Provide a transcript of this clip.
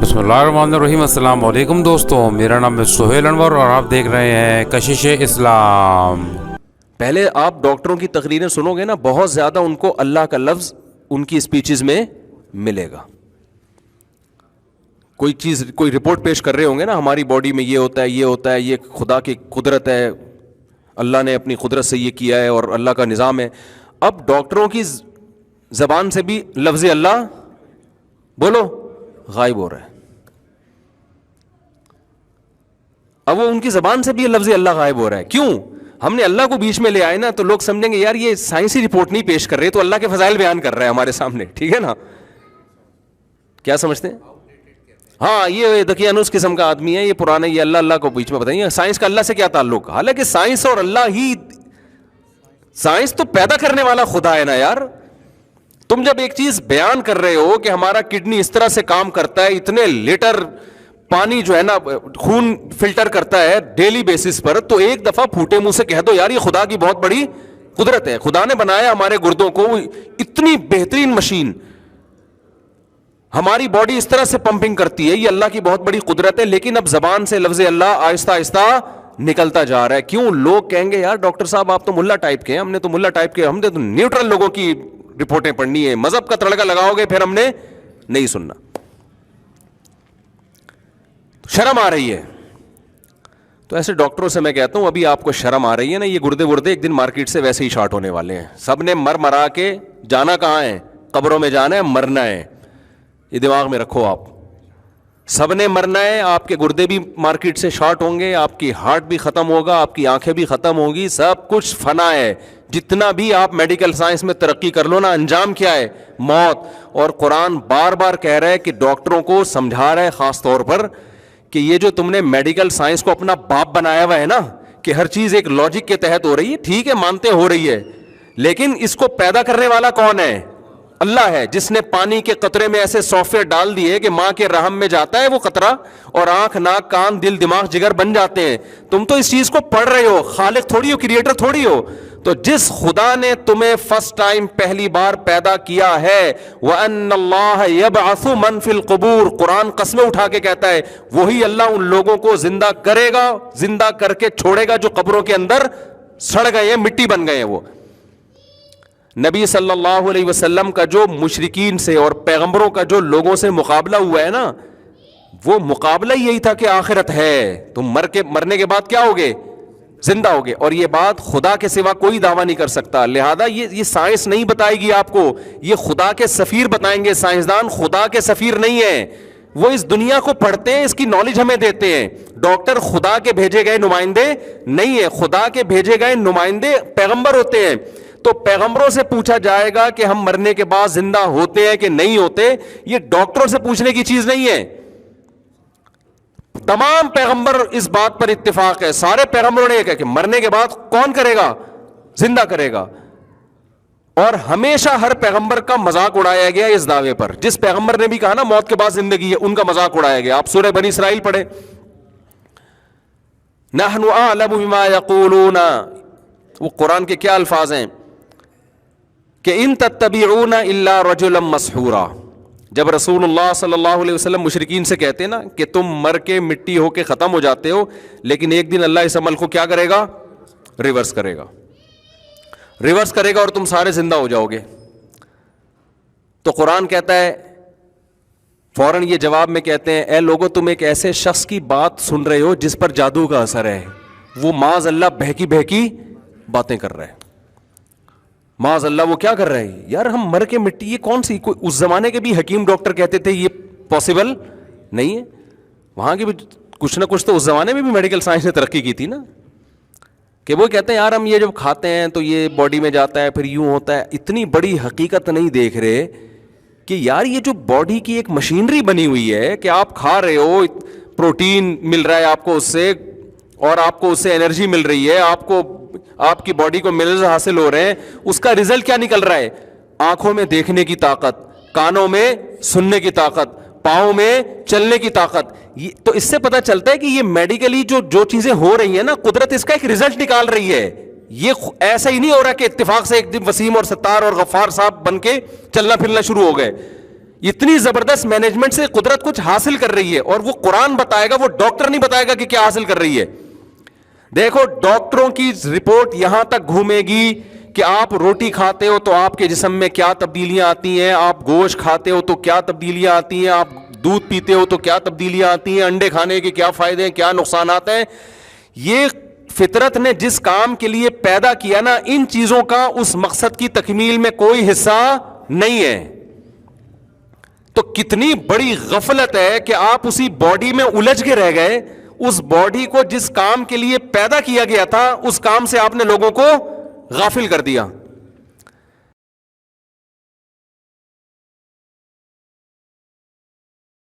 बिस्मिल्लाहिर्रहमानिर्रहीम। अस्सलाम वालेकुम दोस्तों, मेरा नाम है सुहेल अनवर और आप देख रहे हैं कशिश इस्लाम। पहले आप डॉक्टरों की तकरीरें सुनोगे ना, बहुत ज़्यादा उनको अल्लाह का लफ्ज़ उनकी स्पीचेस में मिलेगा। कोई चीज़, कोई रिपोर्ट पेश कर रहे होंगे ना, हमारी बॉडी में ये होता है, ये होता है, ये खुदा की कुदरत है, अल्लाह ने अपनी कुदरत से ये किया है और अल्लाह का निज़ाम है। अब डॉक्टरों की ज़बान से भी लफ्ज़ अल्लाह बोलो गायब हो रहा है। अब वो उनकी ज़बान से भी लफ्ज़ अल्लाह गायब हो रहा है। क्यों? हमने अल्लाह को बीच में ले आए ना, तो लोग समझेंगे यार ये साइंसी रिपोर्ट नहीं पेश कर रहे, तो अल्लाह के फजाइल बयान कर रहा है हमारे सामने। ठीक है ना? क्या समझते हैं? हाँ, ये दकियानुस किस्म का आदमी है, ये पुराना, ये अल्लाह को बीच में बताइए। साइंस का अल्लाह से क्या ताल्लुक? हालांकि साइंस और अल्लाह ही, साइंस तो पैदा करने वाला खुदा है ना यार। तुम जब एक चीज बयान कर रहे हो कि हमारा किडनी इस तरह से काम करता है, इतने लीटर पानी जो है ना खून फिल्टर करता है डेली बेसिस पर, तो एक दफा फूटे मुंह से कह दो यार ये खुदा की बहुत बड़ी कुदरत है। खुदा ने बनाया हमारे गुर्दों को, इतनी बेहतरीन मशीन, हमारी बॉडी इस तरह से पंपिंग करती है, ये अल्लाह की बहुत बड़ी कुदरत है। लेकिन अब जबान से लफ्ज़ अल्लाह आहिस्ता आहिस्ता निकलता जा रहा है। क्यों? लोग कहेंगे यार डॉक्टर साहब आप तो मुल्ला टाइप के हैं, हमने तो मुल्ला टाइप के, हमने तो न्यूट्रल लोगों की रिपोर्टें पढ़नी है, मजहब का तड़का लगाओगे फिर हमने नहीं सुनना। तो शर्म आ रही है। तो ऐसे डॉक्टरों से मैं कहता हूं अभी आपको शर्म आ रही है ना, ये गुर्दे वुर्दे एक दिन मार्केट से वैसे ही शार्ट होने वाले हैं। सब ने मर मरा के जाना कहां है? कब्रों में जाना है, मरना है। ये दिमाग में रखो आप, सब ने मरना है। आपके गुर्दे भी मार्केट से शॉर्ट होंगे, आपकी हार्ट भी खत्म होगा, आपकी आंखें भी खत्म होगी, सब कुछ फना है। जितना भी आप मेडिकल साइंस में तरक्की कर लो ना, अंजाम क्या है? मौत। और कुरान बार बार कह रहा है कि डॉक्टरों को समझा रहा है खास तौर पर कि ये जो तुमने मेडिकल साइंस को अपना बाप बनाया हुआ है ना, कि हर चीज एक लॉजिक के तहत हो रही है, ठीक है मानते हो रही है, लेकिन इसको पैदा करने वाला कौन है? अल्लाह है, जिसने पानी के कतरे में ऐसे सॉफ्टवेयर डाल दिए कि मां के रहम में जाता है वो कतरा और आंख नाक कान दिल दिमाग जिगर बन जाते हैं। तुम तो इस चीज को पढ़ रहे हो, खालिक थोड़ी हो, क्रिएटर थोड़ी हो। तो जिस खुदा ने तुम्हें फर्स्ट टाइम पहली बार पैदा किया है, वअन्नल्लाह यबअसु मन फिल क़ुबूर, कुरान कसमें उठा के कहता है वही अल्लाह उन लोगों को जिंदा करेगा, जिंदा करके छोड़ेगा जो कब्रों के अंदर सड़ गए हैं, मिट्टी बन गए हैं। वो नबी सल्लल्लाहु अलैहि वसल्लम का जो मुशरिकीन से और पैगंबरों का जो लोगों से मुकाबला हुआ है ना, वो मुकाबला ही यही था कि आखिरत है, तुम मरने के बाद क्या होगे? जिंदा होगे। और ये बात खुदा के सिवा कोई दावा नहीं कर सकता। लिहाजा ये साइंस नहीं बताएगी आपको, ये खुदा के सफीर बताएंगे। साइंसदान खुदा के सफीर नहीं है, वो इस दुनिया को पढ़ते हैं, इसकी नॉलेज हमें देते हैं। डॉक्टर खुदा के भेजे गए नुमाइंदे नहीं है, खुदा के भेजे गए नुमाइंदे पैगंबर होते हैं। तो पैगंबरों से पूछा जाएगा कि हम मरने के बाद जिंदा होते हैं कि नहीं होते, ये डॉक्टरों से पूछने की चीज नहीं है। तमाम पैगंबर इस बात पर इत्तेफाक है, सारे पैगंबरों ने कहा कि मरने के बाद कौन करेगा? जिंदा करेगा। और हमेशा हर पैगंबर का मजाक उड़ाया गया इस दावे पर। जिस पैगंबर ने भी कहा ना मौत के बाद जिंदगी है, उनका मजाक उड़ाया गया। आप सूरह बनी इसराइल पढ़े, नहनु अअलमु बिमा यक़ूलूना, वो कुरान के क्या अल्फाज हैं कि इन तत्तबिऊना इल्ला रजुलम मसहूरा। जब रसूलुल्लाह सल्लल्लाहु अलैहि वसल्लम मुशरिकीन से कहते ना कि तुम मर के मिट्टी होके खत्म हो जाते हो, लेकिन एक दिन अल्लाह इस अमल को क्या करेगा? रिवर्स करेगा, रिवर्स करेगा और तुम सारे जिंदा हो जाओगे। तो कुरान कहता है, फौरन ये जवाब में कहते हैं, ए लोगो तुम एक ऐसे शख्स की बात सुन रहे हो जिस पर जादू का असर है। वो माज अल्लाह बहकी बहकी बातें कर रहा है। माज अल्लाह वो क्या कर रहा है? यार हम मर के मिट्टी, ये कौन सी, कोई उस जमाने के भी हकीम डॉक्टर कहते थे ये पॉसिबल नहीं है। वहां के भी कुछ ना कुछ तो उस जमाने में भी मेडिकल साइंस ने तरक्की की थी ना, कि वो कहते हैं यार हम ये जब खाते हैं तो ये बॉडी में जाता है, फिर यूं होता है। इतनी बड़ी हकीकत नहीं देख रहे कि यार ये जो बॉडी की एक मशीनरी बनी हुई है कि आप खा रहे हो, प्रोटीन मिल रहा है आपको उससे, और आपको उससे एनर्जी मिल रही है, आपको आपकी बॉडी को मिनरल्स हासिल हो रहे हैं, उसका रिजल्ट क्या निकल रहा है? आंखों में देखने की ताकत, कानों में सुनने की ताकत, पाँव में चलने की ताकत। तो इससे पता चलता है कि ये मेडिकली जो चीजें हो रही है ना, कुदरत इसका एक रिजल्ट निकाल रही है। ये ऐसा ही नहीं हो रहा कि इत्तेफाक से एक दिन वसीम और सत्तार और गफ्फार साहब बन के चलना फिरना शुरू हो गए। اتنی زبردست مینجمنٹ سے قدرت کچھ حاصل کر رہی ہے, اور وہ قرآن بتائے گا, وہ ڈاکٹر نہیں بتائے گا کہ کیا حاصل کر رہی ہے. دیکھو ڈاکٹروں کی رپورٹ یہاں تک گھومے گی کہ آپ روٹی کھاتے ہو تو آپ کے جسم میں کیا تبدیلیاں آتی ہیں, آپ گوشت کھاتے ہو تو کیا تبدیلیاں آتی ہیں, آپ دودھ پیتے ہو تو کیا تبدیلیاں آتی ہیں, انڈے کھانے کے کیا فائدے ہیں, کیا نقصانات ہیں. یہ فطرت نے جس کام کے لیے پیدا کیا نا, ان چیزوں کا اس مقصد کی تکمیل میں کوئی حصہ نہیں ہے. تو کتنی بڑی غفلت ہے کہ آپ اسی باڈی میں الجھ کے رہ گئے. اس باڈی کو جس کام کے لیے پیدا کیا گیا تھا اس کام سے آپ نے لوگوں کو غافل کر دیا.